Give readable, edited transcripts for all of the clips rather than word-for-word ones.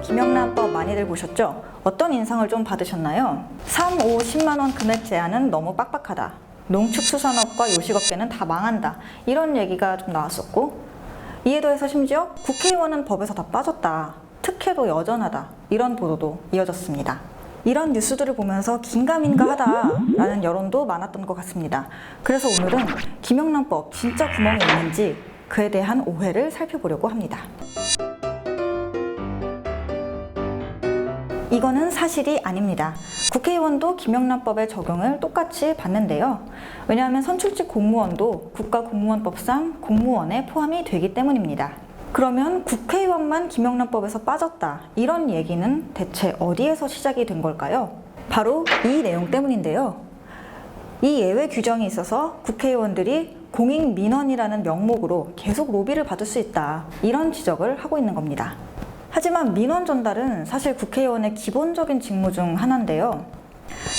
김영란법 많이들 보셨죠? 어떤 인상을 좀 받으셨나요? 3, 5, 10만 원 금액 제한은 너무 빡빡하다. 농축수산업과 요식업계는 다 망한다. 이런 얘기가 좀 나왔었고, 이에 더해서 심지어 국회의원은 법에서 다 빠졌다. 특혜도 여전하다. 이런 보도도 이어졌습니다. 이런 뉴스들을 보면서 긴가민가하다라는 여론도 많았던 것 같습니다. 그래서 오늘은 김영란법 진짜 구멍이 있는지 그에 대한 오해를 살펴보려고 합니다. 이거는 사실이 아닙니다. 국회의원도 김영란법의 적용을 똑같이 받는데요. 왜냐하면 선출직 공무원도 국가공무원법상 공무원에 포함이 되기 때문입니다. 그러면 국회의원만 김영란법에서 빠졌다, 이런 얘기는 대체 어디에서 시작이 된 걸까요? 바로 이 내용 때문인데요. 이 예외 규정이 있어서 국회의원들이 공익민원이라는 명목으로 계속 로비를 받을 수 있다, 이런 지적을 하고 있는 겁니다. 하지만 민원 전달은 사실 국회의원의 기본적인 직무 중 하나인데요.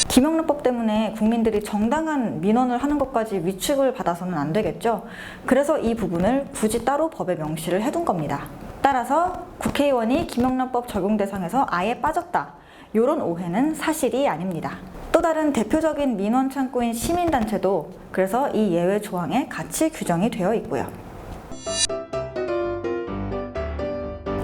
김영란법 때문에 국민들이 정당한 민원을 하는 것까지 위축을 받아서는 안 되겠죠. 그래서 이 부분을 굳이 따로 법에 명시를 해둔 겁니다. 따라서 국회의원이 김영란법 적용 대상에서 아예 빠졌다, 이런 오해는 사실이 아닙니다. 또 다른 대표적인 민원 창구인 시민단체도 그래서 이 예외 조항에 같이 규정이 되어 있고요.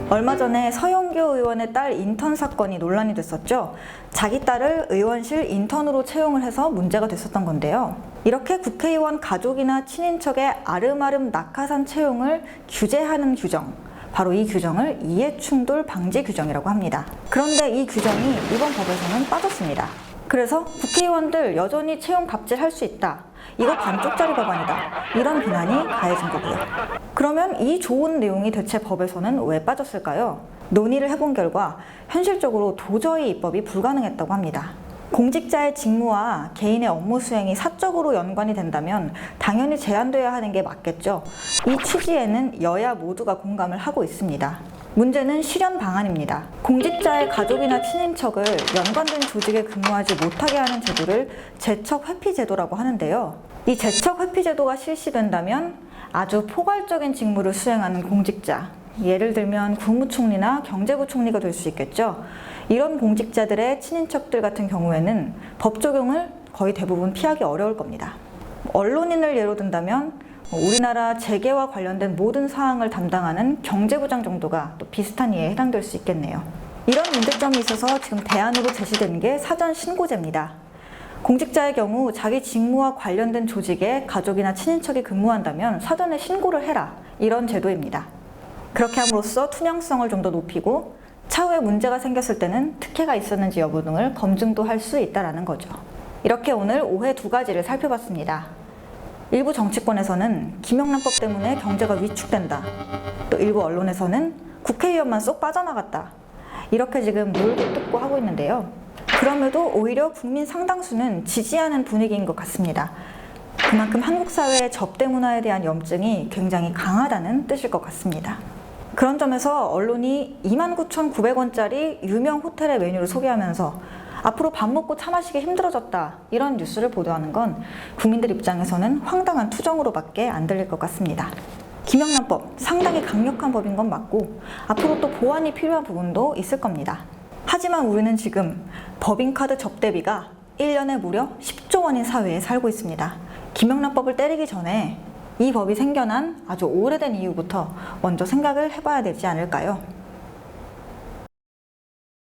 얼마 전에 서영교 의원의 딸 인턴 사건이 논란이 됐었죠. 자기 딸을 의원실 인턴으로 채용을 해서 문제가 됐었던 건데요. 이렇게 국회의원 가족이나 친인척의 아름아름 낙하산 채용을 규제하는 규정, 바로 이 규정을 이해충돌 방지 규정이라고 합니다. 그런데 이 규정이 이번 법에서는 빠졌습니다. 그래서 국회의원들 여전히 채용 갑질할 수 있다, 이거 반쪽짜리 법안이다, 이런 비난이 가해진 거고요. 그러면 이 좋은 내용이 대체 법에서는 왜 빠졌을까요? 논의를 해본 결과 현실적으로 도저히 입법이 불가능했다고 합니다. 공직자의 직무와 개인의 업무 수행이 사적으로 연관이 된다면 당연히 제한돼야 하는 게 맞겠죠. 이 취지에는 여야 모두가 공감을 하고 있습니다. 문제는 실현 방안입니다. 공직자의 가족이나 친인척을 연관된 조직에 근무하지 못하게 하는 제도를 재척 회피 제도라고 하는데요. 이 재척 회피 제도가 실시된다면 아주 포괄적인 직무를 수행하는 공직자, 예를 들면 국무총리나 경제부총리가 될 수 있겠죠. 이런 공직자들의 친인척들 같은 경우에는 법 적용을 거의 대부분 피하기 어려울 겁니다. 언론인을 예로 든다면 우리나라 재계와 관련된 모든 사항을 담당하는 경제부장 정도가 또 비슷한 이에 해당될 수 있겠네요. 이런 문제점이 있어서 지금 대안으로 제시된 게 사전 신고제입니다. 공직자의 경우 자기 직무와 관련된 조직에 가족이나 친인척이 근무한다면 사전에 신고를 해라, 이런 제도입니다. 그렇게 함으로써 투명성을 좀 더 높이고 차후에 문제가 생겼을 때는 특혜가 있었는지 여부 등을 검증도 할 수 있다는 거죠. 이렇게 오늘 오해 2가지를 살펴봤습니다. 일부 정치권에서는 김영란법 때문에 경제가 위축된다, 또 일부 언론에서는 국회의원만 쏙 빠져나갔다, 이렇게 지금 물고 뜯고 하고 있는데요. 그럼에도 오히려 국민 상당수는 지지하는 분위기인 것 같습니다. 그만큼 한국 사회의 접대 문화에 대한 염증이 굉장히 강하다는 뜻일 것 같습니다. 그런 점에서 언론이 29,900원짜리 유명 호텔의 메뉴를 소개하면서 앞으로 밥 먹고 차 마시기 힘들어졌다, 이런 뉴스를 보도하는 건 국민들 입장에서는 황당한 투정으로밖에 안 들릴 것 같습니다. 김영란법 상당히 강력한 법인 건 맞고 앞으로 또 보완이 필요한 부분도 있을 겁니다. 하지만 우리는 지금 법인카드 접대비가 1년에 무려 10조 원인 사회에 살고 있습니다. 김영란법을 때리기 전에 이 법이 생겨난 아주 오래된 이유부터 먼저 생각을 해봐야 되지 않을까요?